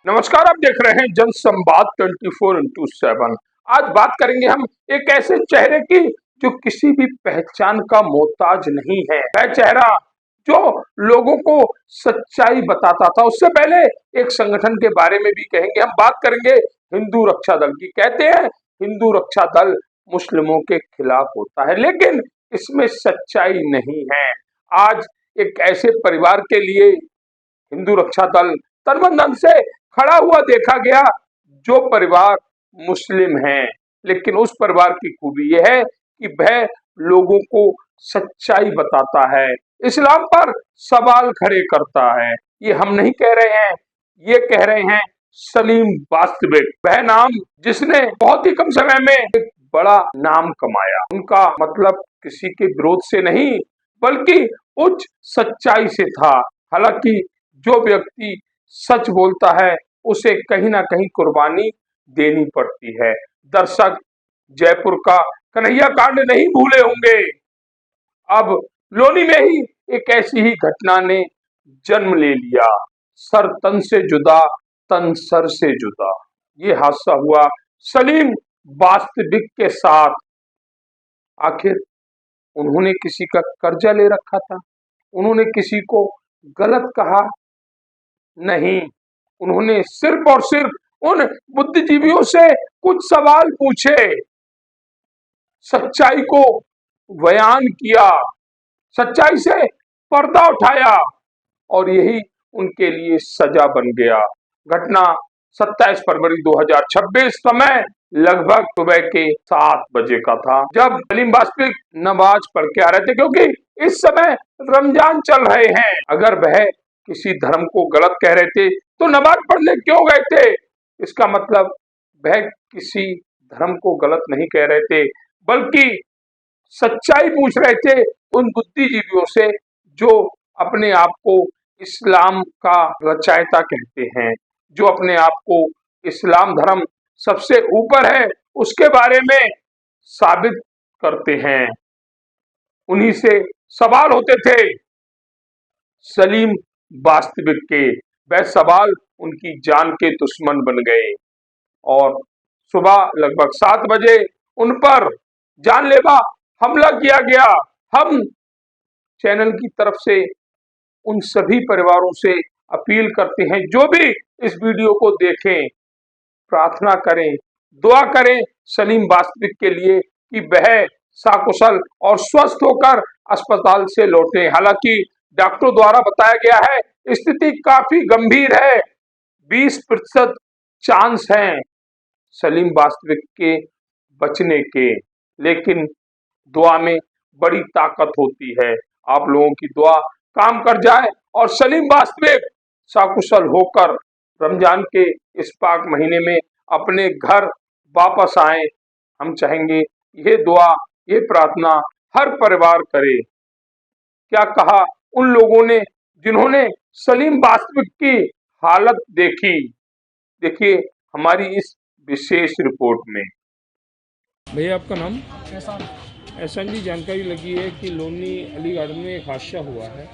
नमस्कार, आप देख रहे हैं जन संवाद 24x7। आज बात करेंगे हम एक ऐसे चेहरे की जो किसी भी पहचान का मोहताज नहीं है। वह चेहरा जो लोगों को सच्चाई बताता था। उससे पहले एक संगठन के बारे में भी कहेंगे। हम बात करेंगे हिंदू रक्षा दल की। कहते हैं हिंदू रक्षा दल मुस्लिमों के खिलाफ होता है, लेकिन इसमें सच्चाई नहीं है। आज एक ऐसे परिवार के लिए हिंदू रक्षा दल तन से खड़ा हुआ देखा गया जो परिवार मुस्लिम है, लेकिन उस परिवार की खूबी यह है कि वह लोगों को सच्चाई बताता है, इस्लाम पर सवाल खड़े करता है। ये हम नहीं कह रहे हैं, ये कह रहे हैं सलीम वास्तविक। वह नाम जिसने बहुत ही कम समय में एक बड़ा नाम कमाया। उनका मतलब किसी के विरोध से नहीं बल्कि उच्च सच्चाई से था। हालांकि जो व्यक्ति सच बोलता है उसे कहीं ना कहीं कुर्बानी देनी पड़ती है। दर्शक जयपुर का कन्हैया कांड नहीं भूले होंगे। अब लोनी में ही एक ऐसी ही घटना ने जन्म ले लिया। सर तन से जुदा, तन सर से जुदा। ये हादसा हुआ सलीम वास्तविक के साथ। आखिर उन्होंने किसी का कर्जा ले रखा था? उन्होंने किसी को गलत कहा? नहीं, उन्होंने सिर्फ और सिर्फ उन बुद्धिजीवियों से कुछ सवाल पूछे, सच्चाई को बयान किया, सच्चाई से पर्दा उठाया और यही उनके लिए सजा बन गया। घटना 27 फरवरी 2026 समय लगभग सुबह के 7 बजे का था, जब सलीम वास्तविक नमाज पढ़ के आ रहे थे, क्योंकि इस समय रमजान चल रहे हैं। अगर वह किसी धर्म को गलत कह रहे थे तो नमाज पढ़ने क्यों गए थे? इसका मतलब वह किसी धर्म को गलत नहीं कह रहे थे बल्कि सच्चाई पूछ रहे थे उन बुद्धिजीवियों से जो अपने आप को इस्लाम का रचयिता कहते हैं, जो अपने आप को इस्लाम धर्म सबसे ऊपर है उसके बारे में साबित करते हैं। उन्हीं से सवाल होते थे सलीम वास्तविक के। वह सवाल उनकी जान के दुश्मन बन गए और सुबह लगभग 7 बजे उन पर जानलेवा हमला किया गया। हम चैनल की तरफ से उन सभी परिवारों से अपील करते हैं जो भी इस वीडियो को देखें, प्रार्थना करें, दुआ करें सलीम वास्तविक के लिए कि वह सकुशल और स्वस्थ होकर अस्पताल से लौटे। हालांकि डॉक्टरों द्वारा बताया गया है स्थिति काफी गंभीर है, 20% चांस हैं सलीम वास्तविक के बचने के, लेकिन दुआ में बड़ी ताकत होती है। आप लोगों की दुआ काम कर जाए और सलीम वास्तविक सकुशल होकर रमजान के इस पाक महीने में अपने घर वापस आए। हम चाहेंगे ये दुआ, ये प्रार्थना हर परिवार करे। क्या कहा उन लोगों ने जिन्होंने सलीम वास्तविक की हालत देखी? देखिए हमारी इस विशेष रिपोर्ट में। भैया आपका नाम? एहसान। एहसान जी, जानकारी लगी है कि लोनी अली गार्डन में एक हादसा हुआ है,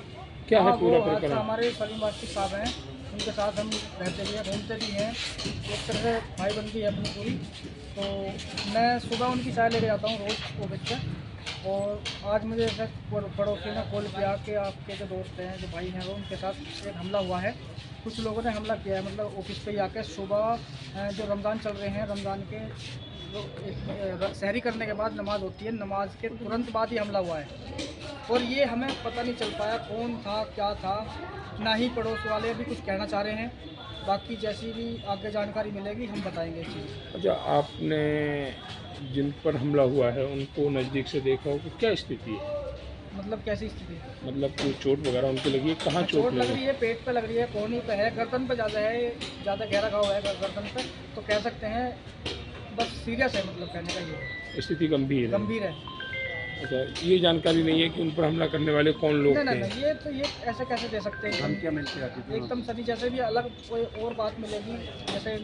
क्या है हाँ, पूरा वो प्रकरण? हमारे सलीम वास्तविक साहब हैं, उनके साथ हम रहते भी हैं, घूमते भी हैं, एक तरह से भाई बंदी है अपनी पूरी। तो मैं सुबह उनकी चाय लेके जाता हूँ रोज़ ऑफिस से, और आज मुझे ऐसे पड़ोसी ने कॉल किया कि आपके जो दोस्त हैं, जो भाई हैं, वो उनके साथ एक हमला हुआ है। कुछ लोगों ने हमला किया है, मतलब ऑफिस पे ही आके सुबह जो रमज़ान चल रहे हैं, रमज़ान के सहरी करने के बाद नमाज होती है, नमाज के तुरंत बाद ही हमला हुआ है। और ये हमें पता नहीं चल पाया कौन था, क्या था, ना ही पड़ोस वाले अभी कुछ कहना चाह रहे हैं। बाकी जैसी भी आगे जानकारी मिलेगी हम बताएंगे इस चीज़। अच्छा, आपने जिन पर हमला हुआ है उनको नज़दीक से देखा हो कि क्या स्थिति है? मतलब कैसी स्थिति? मतलब कोई चोट वगैरह उनको लगी है? कहाँ चोट लग लगी? रही है, पेट पे लग रही है, कोहनी पे है, गर्दन पे ज़्यादा है, ज़्यादा गहरा घाव है गर्दन पे, तो कह सकते हैं बस सीरियस है, मतलब कहने का ये स्थिति गंभीर है। गंभीर है। अच्छा, ये जानकारी नहीं है कि उन पर हमला करने वाले कौन लोग थे? नहीं, ये ऐसे कैसे दे सकते हैं? हम क्या मिलती रहती थी एकदम सभी, जैसे भी अलग कोई और बात मिलेगी, जैसे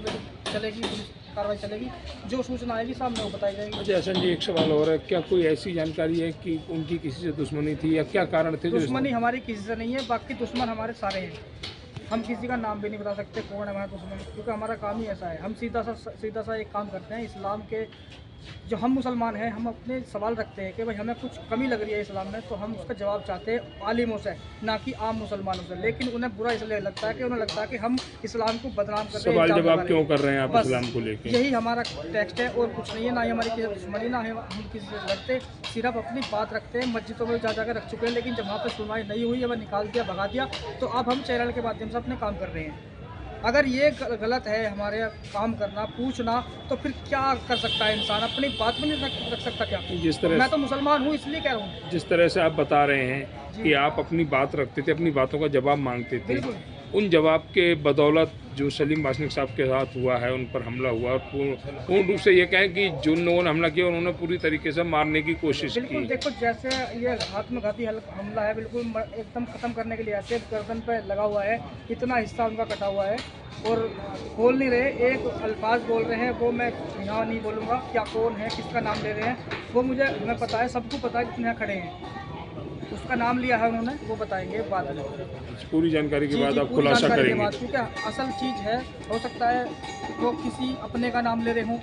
चलेगी पुलिस कार्रवाई चलेगी, जो सूचना आएगी सामने वो बताई जाएगी। अच्छा एहसान जी, एक सवाल और है, क्या कोई ऐसी जानकारी है कि उनकी किसी से दुश्मनी थी या क्या कारण थे? दुश्मनी हमारी किसी से नहीं है, बाकी दुश्मन हमारे सारे हैं। हम किसी का नाम भी नहीं बता सकते कौन है हमारा दुश्मन, क्योंकि हमारा काम ही ऐसा है। हम सीधा सा एक काम करते हैं। इस्लाम के जो हम मुसलमान हैं, हम अपने सवाल रखते हैं कि भाई हमें कुछ कमी लग रही है इस्लाम में, तो हम उसका जवाब चाहते हैं आलिमों से, ना कि आम मुसलमानों से। लेकिन उन्हें बुरा इसलिए लगता है कि उन्हें लगता है कि हम इस्लाम को बदनाम कर रहे हैं, सवाल इल्ज़ाम लगा जवाब क्यों कर रहे हैं आप बस इस्लाम को लेके? यही हमारा टेक्स्ट है और कुछ नहीं है। ना ही हमारी किसी दुश्मनी, ना ही हम किसी से लड़ते, सिर्फ अपनी बात रखते हैं। मस्जिदों में जा जाकर रख चुके हैं, लेकिन जब वहाँ पर सुनवाई नहीं हुई, अब निकाल दिया, भगा दिया, तो अब हम चैनल के माध्यम से अपने काम कर रहे हैं। अगर ये गलत है हमारे काम करना, पूछना, तो फिर क्या कर सकता है इंसान? अपनी बात भी नहीं रख सकता क्या? जिस तरह मैं तो मुसलमान हूँ इसलिए कह रहा हूँ। जिस तरह से आप बता रहे हैं जी। कि आप अपनी बात रखते थे, अपनी बातों का जवाब मांगते थे, बिल्कुल। उन जवाब के बदौलत जो सलीम वासनिक साहब के साथ हुआ है, उन पर हमला हुआ, और पूर्ण रूप से ये कहें कि जिन लोगों ने हमला किया उन्होंने पूरी तरीके से मारने की कोशिश बिल्कुल की। देखो, जैसे ये आत्मघाती हमला है, बिल्कुल एकदम ख़त्म करने के लिए ऐसे गर्दन पे लगा हुआ है, इतना हिस्सा उनका कटा हुआ है और बोल नहीं रहे, एक अल्फाज बोल रहे हैं, वो मैं यहाँ नहीं बोलूँगा क्या, कौन है, किसका नाम ले रहे हैं, वो मुझे हमें पता है, सबको पता है जितने यहाँ खड़े हैं, उसका नाम लिया है उन्होंने, वो बताएंगे बाद में। पूरी जानकारी के जी, बाद जी, आप पूरी खुलासा जानकारी के करेंगे। बाद, क्योंकि असल चीज़ है, हो सकता है वो किसी अपने का नाम ले रहे हों,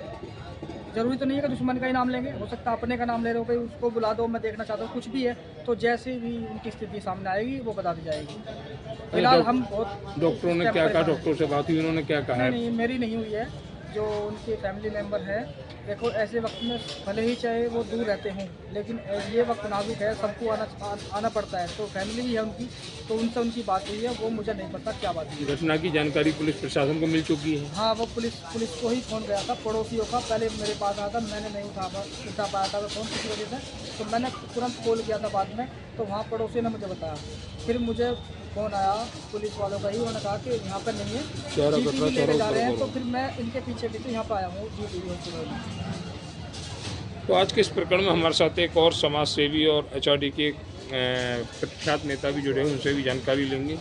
ज़रूरी तो नहीं है कि दुश्मन का ही नाम लेंगे, हो सकता है अपने का नाम ले रहे हो, भाई उसको बुला दो, मैं देखना चाहता हूँ, कुछ भी है, तो जैसे भी उनकी स्थिति सामने आएगी वो बता दी जाएगी। फिलहाल हम बहुत डॉक्टरों ने क्या कहा? डॉक्टरों से बात हुई, उन्होंने क्या कहा है? नहीं, मेरी नहीं हुई है, जो उनके फैमिली मेम्बर है। देखो, ऐसे वक्त में भले ही चाहे वो दूर रहते हों, लेकिन ये वक्त नाजुक है, सबको आना पड़ता है, तो फैमिली भी है उनकी, तो उनसे उनकी बात हुई है, वो मुझे नहीं पता क्या बात हुई है। घटना की जानकारी पुलिस प्रशासन को मिल चुकी है? हाँ, वो पुलिस को ही फ़ोन गया था, पड़ोसियों का, पहले मेरे पास आया था, मैंने नहीं उठा पाया था फ़ोन किसी वजह से, तो मैंने तुरंत कॉल किया था बाद में, तो वहाँ पड़ोसी ने मुझे बताया। फिर मुझे फ़ोन आया पुलिस वालों का ही, उन्होंने कहा कि यहाँ पर नहीं है, GTV लेके जा रहे हैं, तो फिर मैं इनके पीछे यहाँ पर आया हूँ GTV हॉस्पिटल में। तो आज के इस प्रकरण में हमारे साथ एक और समाज सेवी और HRD के प्रख्यात नेता भी जुड़े हैं, उनसे भी जानकारी लेंगे।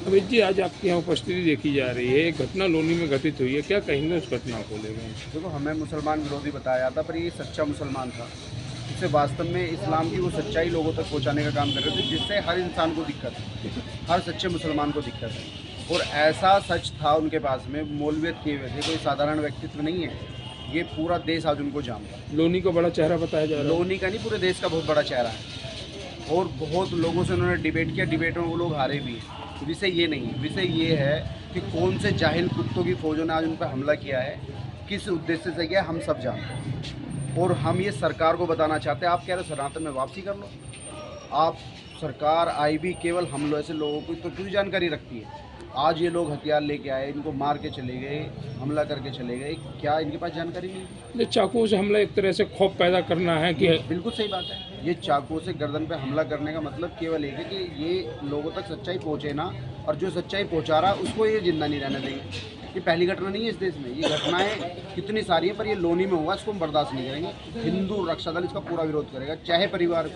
अमित जी, आज आपकी यहाँ उपस्थिति देखी जा रही है, एक घटना लोनी में घटित हुई है, क्या कहेंगे उस घटना को लेकर? देखो, हमें मुसलमान विरोधी बताया जाता, पर ये सच्चा मुसलमान था। इससे वास्तव में इस्लाम की वो सच्चाई लोगों तक पहुंचाने का काम कर रहे थे, जिससे हर इंसान को दिक्कत है, हर सच्चे मुसलमान को दिक्कत है। और ऐसा सच था उनके पास में, मौलवियत किए हुए थे, कोई साधारण व्यक्तित्व नहीं है, ये पूरा देश आज उनको जानता है। लोनी को बड़ा चेहरा बताया जा रहा है? लोनी का नहीं, पूरे देश का बहुत बड़ा चेहरा है, और बहुत लोगों से उन्होंने डिबेट किया, डिबेट में वो लोग हारे भी हैं। विषय ये नहीं है, विषय ये है कि कौन से जाहिल कुत्तों की फौजों ने आज उन पर हमला किया है, किस उद्देश्य से किया है, हम सब जानते हैं। और हम ये सरकार को बताना चाहते हैं, आप कह रहे हो सनातन में वापसी कर लो, आप सरकार आई भी केवल हम लोग ऐसे लोगों की तो पूरी जानकारी रखती है। आज ये लोग हथियार लेके आए, इनको मार के चले गए, हमला करके चले गए, क्या इनके पास जानकारी नहीं? ये चाकुओं से हमला एक तरह से खौफ पैदा करना है कि बिल्कुल सही बात है। ये चाकुओं से गर्दन पे हमला करने का मतलब केवल एक है कि ये लोगों तक सच्चाई पहुँचे ना, और जो सच्चाई पहुँचा रहा है उसको ये जिंदा नहीं रहने देंगे। ये पहली घटना नहीं है इस देश में, ये घटनाएं कितनी सारी हैं, पर ये लोनी में हुआ, इसको हम बर्दाश्त नहीं करेंगे। हिंदू रक्षा दल इसका पूरा विरोध करेगा, चाहे परिवार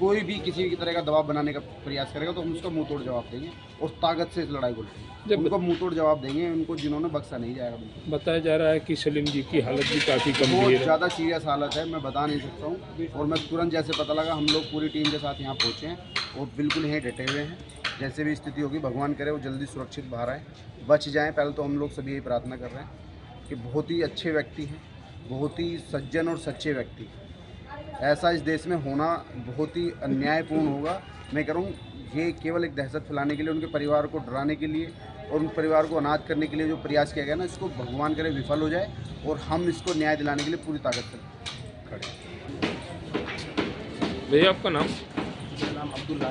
कोई भी किसी भी तरह का दबाव बनाने का प्रयास करेगा तो हम उसका मुंह तोड़ जवाब देंगे, और ताकत से इस लड़ाई को लड़ेंगे, उनको मुंह तोड़ जवाब देंगे, उनको जिन्होंने बख्शा नहीं जाएगा। बताया जा रहा है कि सलीम जी की हालत भी काफ़ी बहुत गंभीर है। ज़्यादा सीरियस हालत है, मैं बता नहीं सकता हूँ, और मैं तुरंत जैसे पता लगा हम लोग पूरी टीम के साथ यहाँ पहुँचे हैं और बिल्कुल यहीं डटे हुए हैं। जैसे भी स्थिति होगी भगवान करे वो जल्दी सुरक्षित बाहर आए, बच जाएँ। पहले तो हम लोग सभी यही प्रार्थना कर रहे हैं कि बहुत ही अच्छे व्यक्ति हैं, बहुत ही सज्जन और सच्चे व्यक्ति, ऐसा इस देश में होना बहुत ही अन्यायपूर्ण होगा। मैं कह रहा हूँ ये केवल एक दहशत फैलाने के लिए, उनके परिवार को डराने के लिए और उन परिवार को अनाथ करने के लिए जो प्रयास किया गया ना, इसको भगवान करे विफल हो जाए और हम इसको न्याय दिलाने के लिए पूरी ताकत से खड़े हैं। भैया आपका नाम? मेरा नाम अब्दुल्ला,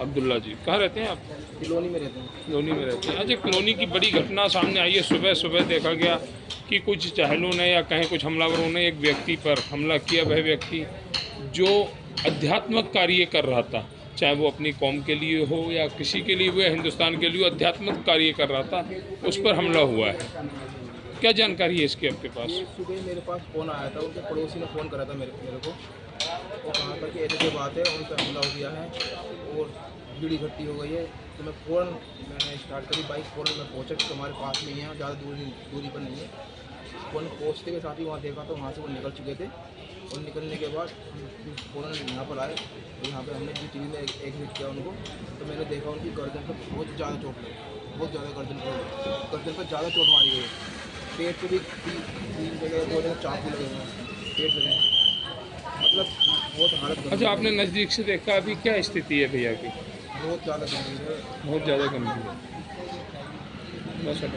अब्दुल्ला जी, कहाँ रहते हैं आप? लोनी में रहते हैं। लोनी में रहते हैं। आज एक लोनी की बड़ी घटना सामने आई है, सुबह सुबह देखा गया कि कुछ जाहिलों ने या कहें कुछ हमलावरों ने एक व्यक्ति पर हमला किया। वह व्यक्ति जो अध्यात्मक कार्य कर रहा था, चाहे वो अपनी कौम के लिए हो या किसी के लिए हुआ, हिंदुस्तान के लिए अध्यात्मक कार्य कर रहा था, उस पर हमला हुआ है। क्या जानकारी है इसकी आपके पास? ये सुबह मेरे पास फ़ोन आया था, उनके पड़ोसी ने फ़ोन करा था मेरे को, वो कहा था कि ऐसी बात है, उन पर हमला हो गया है और भीड़ इकट्ठी हो गई है। तो मैंने स्टार्ट करी बाइक, फ़ौरन मैं पहुँचा कि तुम्हारे पास में ही है, ज़्यादा दूरी पर नहीं है। फ़ौरन पहुँचते के साथ ही वहाँ देखा तो वहाँ से वो निकल चुके थे, और निकलने के बाद हम फ़ौरन यहाँ पर आए, तो यहाँ पे हमने टीवी में एग्जिट किया उनको, तो मैंने देखा उनकी गर्दन पर बहुत ज़्यादा चोट लगी, बहुत ज़्यादा गर्दन पर ज़्यादा चोट मारी गई। पेट पे भी तीन जगह 2 जगह चाकू लगे हुए हैं पेट पे, मतलब बहुत हालत गंभीर अच्छा, है। आपने नज़दीक से देखा, अभी क्या स्थिति है भैया की? बहुत ज़्यादा गंभीर है। बहुत ज़्यादा गंभीर है। बस अब